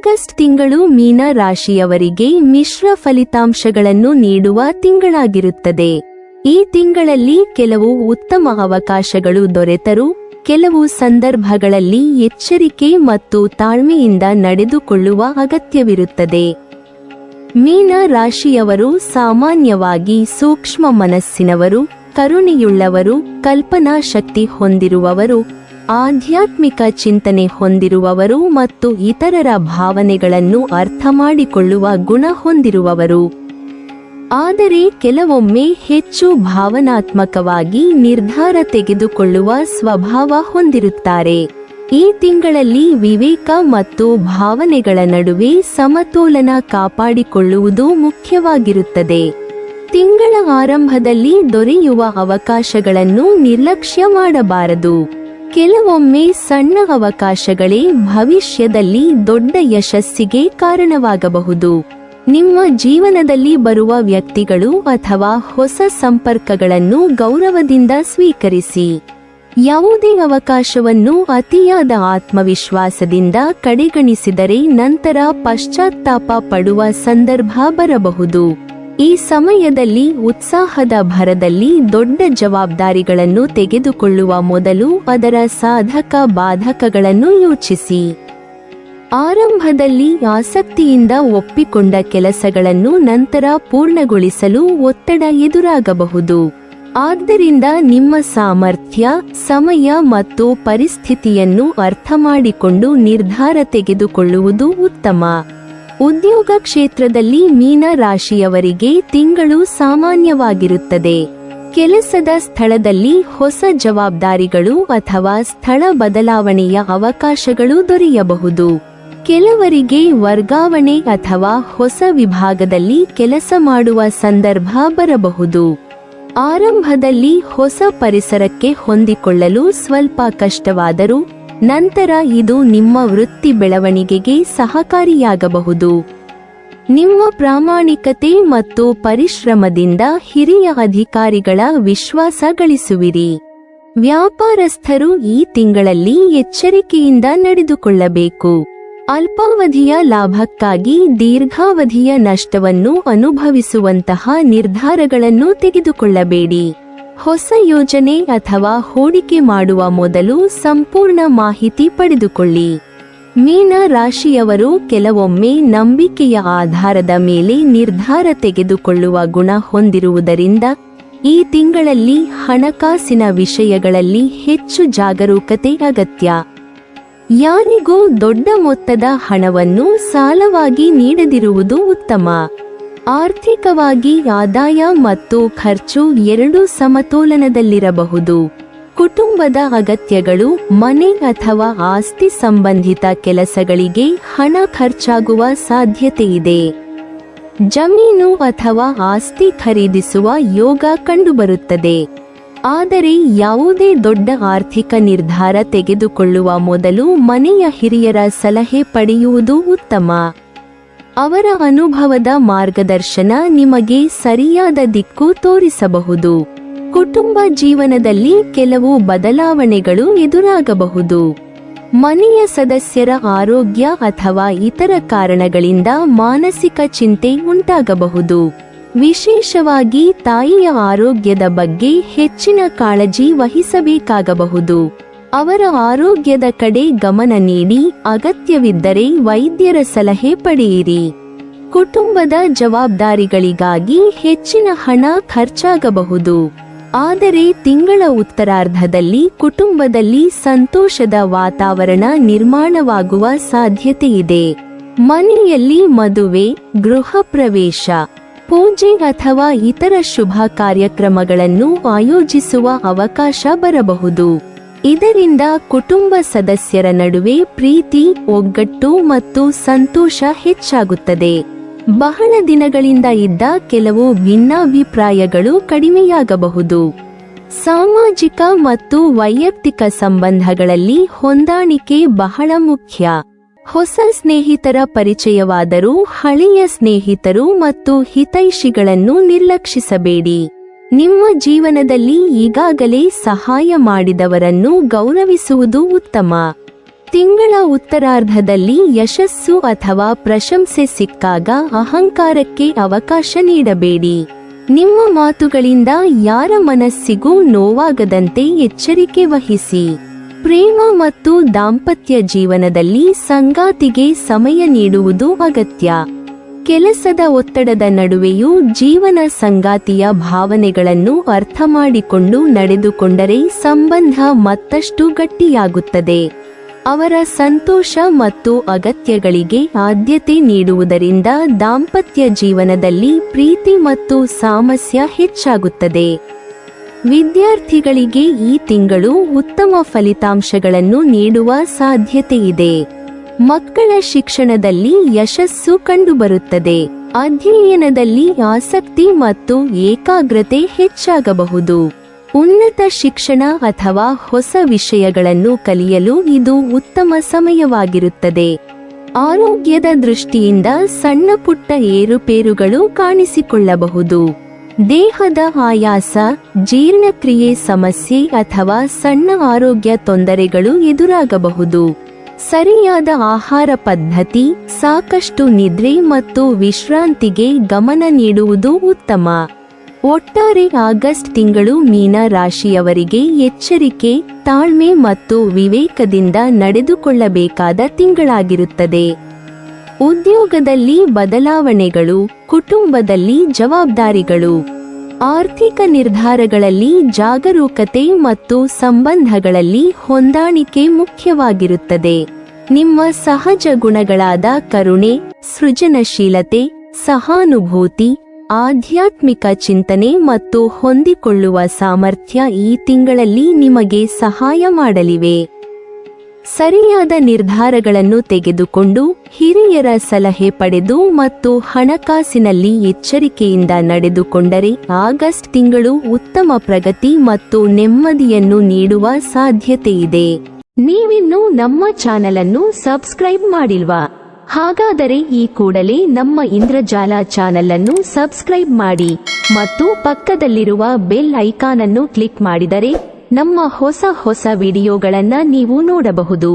August ತಿಂಗಳು ಮೀನ ರಾಶಿಯವರಿಗೆ ಮಿಶ್ರ ಫಲಿತಾಂಶಗಳನ್ನು ನೀಡುವ ತಿಂಗಳಾಗಿರುತ್ತದೆ. ಈ ತಿಂಗಳಲ್ಲಿ ಕೆಲವು ಉತ್ತಮ ಅವಕಾಶಗಳು ದೊರೆತರೂ ಕೆಲವು ಸಂದರ್ಭಗಳಲ್ಲಿ ಎಚ್ಚರಿಕೆ ಮತ್ತು ತಾಳ್ಮೆಯಿಂದ ನಡೆದುಕೊಳ್ಳುವ ಅಗತ್ಯವಿರುತ್ತದೆ. ಮೀನ ರಾಶಿಯವರು ಸಾಮಾನ್ಯವಾಗಿ ಸೂಕ್ಷ್ಮ ಮನಸ್ಸಿನವರು, ಕರುಣೆಯುಳ್ಳವರು, ಕಲ್ಪನಾ ಶಕ್ತಿ ಹೊಂದಿರುವವರು, ಆಧ್ಯಾತ್ಮಿಕ ಚಿಂತನೆ ಹೊಂದಿರುವವರು ಮತ್ತು ಇತರರ ಭಾವನೆಗಳನ್ನು ಅರ್ಥಮಾಡಿಕೊಳ್ಳುವ ಗುಣ ಹೊಂದಿರುವವರು. ಆದರೆ ಕೆಲವೊಮ್ಮೆ ಹೆಚ್ಚು ಭಾವನಾತ್ಮಕವಾಗಿ ನಿರ್ಧಾರ ತೆಗೆದುಕೊಳ್ಳುವ ಸ್ವಭಾವ ಹೊಂದಿರುತ್ತಾರೆ. ಈ ತಿಂಗಳಲ್ಲಿ ವಿವೇಕ ಮತ್ತು ಭಾವನೆಗಳ ನಡುವೆ ಸಮತೋಲನ ಕಾಪಾಡಿಕೊಳ್ಳುವುದು ಮುಖ್ಯವಾಗಿರುತ್ತದೆ. ತಿಂಗಳ ಆರಂಭದಲ್ಲಿ ದೊರೆಯುವ ಅವಕಾಶಗಳನ್ನು ನಿರ್ಲಕ್ಷ್ಯ ಮಾಡಬಾರದು. ಕೆಲವೊಮ್ಮೆ ಸಣ್ಣ ಅವಕಾಶಗಳೇ ಭವಿಷ್ಯದಲ್ಲಿ ದೊಡ್ಡ ಯಶಸ್ಸಿಗೆ ಕಾರಣವಾಗಬಹುದು. ನಿಮ್ಮ ಜೀವನದಲ್ಲಿ ಬರುವ ವ್ಯಕ್ತಿಗಳು ಅಥವಾ ಹೊಸ ಸಂಪರ್ಕಗಳನ್ನು ಗೌರವದಿಂದ ಸ್ವೀಕರಿಸಿ. ಯಾವುದೇ ಅವಕಾಶವನ್ನು ಅತಿಯಾದ ಆತ್ಮವಿಶ್ವಾಸದಿಂದ ಕಡೆಗಣಿಸಿದರೆ ನಂತರ ಪಶ್ಚಾತ್ತಾಪ ಪಡುವ ಸಂದರ್ಭ ಬರಬಹುದು. ಈ ಸಮಯದಲ್ಲಿ ಉತ್ಸಾಹದ ಭರದಲ್ಲಿ ದೊಡ್ಡ ಜವಾಬ್ದಾರಿಗಳನ್ನು ತೆಗೆದುಕೊಳ್ಳುವ ಮೊದಲು ಅದರ ಸಾಧಕ ಬಾಧಕಗಳನ್ನು ಯೋಚಿಸಿ. ಆರಂಭದಲ್ಲಿ ಆಸಕ್ತಿಯಿಂದ ಒಪ್ಪಿಕೊಂಡ ಕೆಲಸಗಳನ್ನು ನಂತರ ಪೂರ್ಣಗೊಳಿಸಲು ಒತ್ತಡ ಎದುರಾಗಬಹುದು. ಆದ್ದರಿಂದ ನಿಮ್ಮ ಸಾಮರ್ಥ್ಯ, ಸಮಯ ಮತ್ತು ಪರಿಸ್ಥಿತಿಯನ್ನು ಅರ್ಥಮಾಡಿಕೊಂಡು ನಿರ್ಧಾರ ತೆಗೆದುಕೊಳ್ಳುವುದು ಉತ್ತಮ. ಉದ್ಯೋಗ ಕ್ಷೇತ್ರದಲ್ಲಿ ಮೀನ ರಾಶಿಯವರಿಗೆ ತಿಂಗಳು ಸಾಮಾನ್ಯವಾಗಿರುತ್ತದೆ. ಕೆಲಸದ ಸ್ಥಳದಲ್ಲಿ ಹೊಸ ಜವಾಬ್ದಾರಿಗಳು ಅಥವಾ ಸ್ಥಳ ಬದಲಾವಣೆಯ ಅವಕಾಶಗಳು ದೊರೆಯಬಹುದು. ಕೆಲವರಿಗೆ ವರ್ಗಾವಣೆ ಅಥವಾ ಹೊಸ ವಿಭಾಗದಲ್ಲಿ ಕೆಲಸ ಮಾಡುವ ಸಂದರ್ಭ ಬರಬಹುದು. ಆರಂಭದಲ್ಲಿ ಹೊಸ ಪರಿಸರಕ್ಕೆ ಹೊಂದಿಕೊಳ್ಳಲು ಸ್ವಲ್ಪ ಕಷ್ಟವಾದರೂ ನಂತರ ಇದು ನಿಮ್ಮ ವೃತ್ತಿ ಬೆಳವಣಿಗೆಗೆ ಸಹಕಾರಿಯಾಗಬಹುದು. ನಿಮ್ಮ ಪ್ರಾಮಾಣಿಕತೆ ಮತ್ತು ಪರಿಶ್ರಮದಿಂದ ಹಿರಿಯ ಅಧಿಕಾರಿಗಳ ವಿಶ್ವಾಸ ಗಳಿಸುವಿರಿ. ವ್ಯಾಪಾರಸ್ಥರು ಈ ತಿಂಗಳಲ್ಲಿ ಎಚ್ಚರಿಕೆಯಿಂದ ನಡೆದುಕೊಳ್ಳಬೇಕು. ಅಲ್ಪಾವಧಿಯ ಲಾಭಕ್ಕಾಗಿ ದೀರ್ಘಾವಧಿಯ ನಷ್ಟವನ್ನು ಅನುಭವಿಸುವಂತಹ ನಿರ್ಧಾರಗಳನ್ನು ತೆಗೆದುಕೊಳ್ಳಬೇಡಿ. ಹೊಸ ಯೋಜನೆ ಅಥವಾ ಹೂಡಿಕೆ ಮಾಡುವ ಮೊದಲು ಸಂಪೂರ್ಣ ಮಾಹಿತಿ ಪಡೆದುಕೊಳ್ಳಿ. ಮೀನ ರಾಶಿಯವರು ಕೆಲವೊಮ್ಮೆ ನಂಬಿಕೆಯ ಆಧಾರದ ಮೇಲೆ ನಿರ್ಧಾರ ತೆಗೆದುಕೊಳ್ಳುವ ಗುಣ ಹೊಂದಿರುವುದರಿಂದ ಈ ತಿಂಗಳಲ್ಲಿ ಹಣಕಾಸಿನ ವಿಷಯಗಳಲ್ಲಿ ಹೆಚ್ಚು ಜಾಗರೂಕತೆ ಅಗತ್ಯ. ಯಾರಿಗೂ ದೊಡ್ಡ ಮೊತ್ತದ ಹಣವನ್ನು ಸಾಲವಾಗಿ ನೀಡದಿರುವುದು ಉತ್ತಮ. ಆರ್ಥಿಕವಾಗಿ ಆದಾಯ ಮತ್ತು ಖರ್ಚು ಎರಡೂ ಸಮತೋಲನದಲ್ಲಿರಬಹುದು. ಕುಟುಂಬದ ಅಗತ್ಯಗಳು, ಮನೆ ಅಥವಾ ಆಸ್ತಿ ಸಂಬಂಧಿತ ಕೆಲಸಗಳಿಗೆ ಹಣ ಖರ್ಚಾಗುವ ಸಾಧ್ಯತೆಯಿದೆ. ಜಮೀನು ಅಥವಾ ಆಸ್ತಿ ಖರೀದಿಸುವ ಯೋಗ ಕಂಡುಬರುತ್ತದೆ. ಆದರೆ ಯಾವುದೇ ದೊಡ್ಡ ಆರ್ಥಿಕ ನಿರ್ಧಾರ ತೆಗೆದುಕೊಳ್ಳುವ ಮೊದಲು ಮನೆಯ ಹಿರಿಯರ ಸಲಹೆ ಪಡೆಯುವುದು ಉತ್ತಮ. ಅವರ ಅನುಭವದ ಮಾರ್ಗದರ್ಶನ ನಿಮಗೆ ಸರಿಯಾದ ದಿಕ್ಕು ತೋರಿಸಬಹುದು. ಕುಟುಂಬ ಜೀವನದಲ್ಲಿ ಕೆಲವು ಬದಲಾವಣೆಗಳು ಎದುರಾಗಬಹುದು. ಮನೆಯ ಸದಸ್ಯರ ಆರೋಗ್ಯ ಅಥವಾ ಇತರ ಕಾರಣಗಳಿಂದ ಮಾನಸಿಕ ಚಿಂತೆ ಉಂಟಾಗಬಹುದು. ವಿಶೇಷವಾಗಿ ತಾಯಿಯ ಆರೋಗ್ಯದ ಬಗ್ಗೆ ಹೆಚ್ಚಿನ ಕಾಳಜಿ ವಹಿಸಬೇಕಾಗಬಹುದು. ಅವರ ಆರೋಗ್ಯದ ಕಡೆ ಗಮನ ನೀಡಿ ಅಗತ್ಯವಿದ್ದರೆ ವೈದ್ಯರ ಸಲಹೆ ಪಡೆಯಿರಿ. ಕುಟುಂಬದ ಜವಾಬ್ದಾರಿಗಳಿಗಾಗಿ ಹೆಚ್ಚಿನ ಹಣ ಖರ್ಚಾಗಬಹುದು. ಆದರೆ ತಿಂಗಳ ಉತ್ತರಾರ್ಧದಲ್ಲಿ ಕುಟುಂಬದಲ್ಲಿ ಸಂತೋಷದ ವಾತಾವರಣ ನಿರ್ಮಾಣವಾಗುವ ಸಾಧ್ಯತೆಯಿದೆ. ಮನೆಯಲ್ಲಿ ಮದುವೆ, ಗೃಹ ಪ್ರವೇಶ, ಪೂಜೆ ಅಥವಾ ಇತರ ಶುಭ ಕಾರ್ಯಕ್ರಮಗಳನ್ನು ಆಯೋಜಿಸುವ ಅವಕಾಶ ಬರಬಹುದು. ಇದರಿಂದ ಕುಟುಂಬ ಸದಸ್ಯರ ನಡುವೆ ಪ್ರೀತಿ, ಒಗ್ಗಟ್ಟು ಮತ್ತು ಸಂತೋಷ ಹೆಚ್ಚಾಗುತ್ತದೆ. ಬಹಳ ದಿನಗಳಿಂದ ಇದ್ದ ಕೆಲವು ಭಿನ್ನಾಭಿಪ್ರಾಯಗಳು ಕಡಿಮೆಯಾಗಬಹುದು. ಸಾಮಾಜಿಕ ಮತ್ತು ವೈಯಕ್ತಿಕ ಸಂಬಂಧಗಳಲ್ಲಿ ಹೊಂದಾಣಿಕೆ ಬಹಳ ಮುಖ್ಯ. ಹೊಸ ಸ್ನೇಹಿತರ ಪರಿಚಯವಾದರೂ ಹಳೆಯ ಸ್ನೇಹಿತರು ಮತ್ತು ಹಿತೈಷಿಗಳನ್ನು ನಿರ್ಲಕ್ಷಿಸಬೇಡಿ. ನಿಮ್ಮ ಜೀವನದಲ್ಲಿ ಈಗಾಗಲೇ ಸಹಾಯ ಮಾಡಿದವರನ್ನು ಗೌರವಿಸುವುದು ಉತ್ತಮ. ತಿಂಗಳ ಉತ್ತರಾರ್ಧದಲ್ಲಿ ಯಶಸ್ಸು ಅಥವಾ ಪ್ರಶಂಸೆ ಸಿಕ್ಕಾಗ ಅಹಂಕಾರಕ್ಕೆ ಅವಕಾಶ ನೀಡಬೇಡಿ. ನಿಮ್ಮ ಮಾತುಗಳಿಂದ ಯಾರ ಮನಸ್ಸಿಗೂ ನೋವಾಗದಂತೆ ಎಚ್ಚರಿಕೆ ವಹಿಸಿ. ಪ್ರೇಮ ಮತ್ತು ದಾಂಪತ್ಯ ಜೀವನದಲ್ಲಿ ಸಂಗಾತಿಗೆ ಸಮಯ ನೀಡುವುದು ಅಗತ್ಯ. ಕೆಲಸದ ಒತ್ತಡದ ನಡುವೆಯೂ ಜೀವನ ಸಂಗಾತಿಯ ಭಾವನೆಗಳನ್ನು ಅರ್ಥಮಾಡಿಕೊಂಡು ನಡೆದುಕೊಂಡರೆ ಸಂಬಂಧ ಮತ್ತಷ್ಟು ಗಟ್ಟಿಯಾಗುತ್ತದೆ. ಅವರ ಸಂತೋಷ ಮತ್ತು ಅಗತ್ಯಗಳಿಗೆ ಆದ್ಯತೆ ನೀಡುವುದರಿಂದ ದಾಂಪತ್ಯ ಜೀವನದಲ್ಲಿ ಪ್ರೀತಿ ಮತ್ತು ಸಾಮರಸ್ಯ ಹೆಚ್ಚಾಗುತ್ತದೆ. ವಿದ್ಯಾರ್ಥಿಗಳಿಗೆ ಈ ತಿಂಗಳು ಉತ್ತಮ ಫಲಿತಾಂಶಗಳನ್ನು ನೀಡುವ ಸಾಧ್ಯತೆಯಿದೆ. ಮಕ್ಕಳ ಶಿಕ್ಷಣದಲ್ಲಿ ಯಶಸ್ಸು ಕಂಡುಬರುತ್ತದೆ. ಅಧ್ಯಯನದಲ್ಲಿ ಆಸಕ್ತಿ ಮತ್ತು ಏಕಾಗ್ರತೆ ಹೆಚ್ಚಾಗಬಹುದು. ಉನ್ನತ ಶಿಕ್ಷಣ ಅಥವಾ ಹೊಸ ವಿಷಯಗಳನ್ನು ಕಲಿಯಲು ಇದು ಉತ್ತಮ ಸಮಯವಾಗಿರುತ್ತದೆ. ಆರೋಗ್ಯದ ದೃಷ್ಟಿಯಿಂದ ಸಣ್ಣ ಪುಟ್ಟ ಏರುಪೇರುಗಳು ಕಾಣಿಸಿಕೊಳ್ಳಬಹುದು. ದೇಹದ ಆಯಾಸ, ಜೀರ್ಣಕ್ರಿಯೆ ಸಮಸ್ಯೆ ಅಥವಾ ಸಣ್ಣ ಆರೋಗ್ಯ ತೊಂದರೆಗಳು ಎದುರಾಗಬಹುದು. ಸರಿಯಾದ ಆಹಾರ ಪದ್ಧತಿ, ಸಾಕಷ್ಟು ನಿದ್ರೆ ಮತ್ತು ವಿಶ್ರಾಂತಿಗೆ ಗಮನ ನೀಡುವುದು ಉತ್ತಮ. ಒಟ್ಟಾರೆ ಆಗಸ್ಟ್ ತಿಂಗಳು ಮೀನ ರಾಶಿಯವರಿಗೆ ಎಚ್ಚರಿಕೆ, ತಾಳ್ಮೆ ಮತ್ತು ವಿವೇಕದಿಂದ ನಡೆದುಕೊಳ್ಳಬೇಕಾದ ತಿಂಗಳಾಗಿರುತ್ತದೆ. ಉದ್ಯೋಗದಲ್ಲಿ ಬದಲಾವಣೆಗಳು, ಕುಟುಂಬದಲ್ಲಿ ಜವಾಬ್ದಾರಿಗಳು, ಆರ್ಥಿಕ ನಿರ್ಧಾರಗಳಲ್ಲಿ ಜಾಗರೂಕತೆ ಮತ್ತು ಸಂಬಂಧಗಳಲ್ಲಿ ಹೊಂದಾಣಿಕೆ ಮುಖ್ಯವಾಗಿರುತ್ತದೆ. ನಿಮ್ಮ ಸಹಜ ಗುಣಗಳಾದ ಕರುಣೆ, ಸೃಜನಶೀಲತೆ, ಸಹಾನುಭೂತಿ, ಆಧ್ಯಾತ್ಮಿಕ ಚಿಂತನೆ ಮತ್ತು ಹೊಂದಿಕೊಳ್ಳುವ ಸಾಮರ್ಥ್ಯ ಈ ತಿಂಗಳಲ್ಲಿ ನಿಮಗೆ ಸಹಾಯ ಮಾಡಲಿವೆ. ಸರಿಯಾದ ನಿರ್ಧಾರಗಳನ್ನು ತೆಗೆದುಕೊಂಡು ಹಿರಿಯರ ಸಲಹೆ ಪಡೆದು ಮತ್ತು ಹಣಕಾಸಿನಲ್ಲಿ ಎಚ್ಚರಿಕೆಯಿಂದ ನಡೆದುಕೊಂಡರೆ ಆಗಸ್ಟ್ ತಿಂಗಳು ಉತ್ತಮ ಪ್ರಗತಿ ಮತ್ತು ನೆಮ್ಮದಿಯನ್ನು ನೀಡುವ ಸಾಧ್ಯತೆಯಿದೆ. ನೀವಿನ್ನೂ ನಮ್ಮ ಚಾನೆಲ್ ಅನ್ನು ಸಬ್ಸ್ಕ್ರೈಬ್ ಮಾಡಿಲ್ವಾ? ಹಾಗಾದರೆ ಈ ಕೂಡಲೇ ನಮ್ಮ ಇಂದ್ರಜಾಲ ಚಾನೆಲ್ ಅನ್ನು ಸಬ್ಸ್ಕ್ರೈಬ್ ಮಾಡಿ ಮತ್ತು ಪಕ್ಕದಲ್ಲಿರುವ ಬೆಲ್ ಐಕಾನ್ ಅನ್ನು ಕ್ಲಿಕ್ ಮಾಡಿದರೆ ನಮ್ಮ ಹೊಸ ವಿಡಿಯೋಗಳನ್ನು ನೀವು ನೋಡಬಹುದು.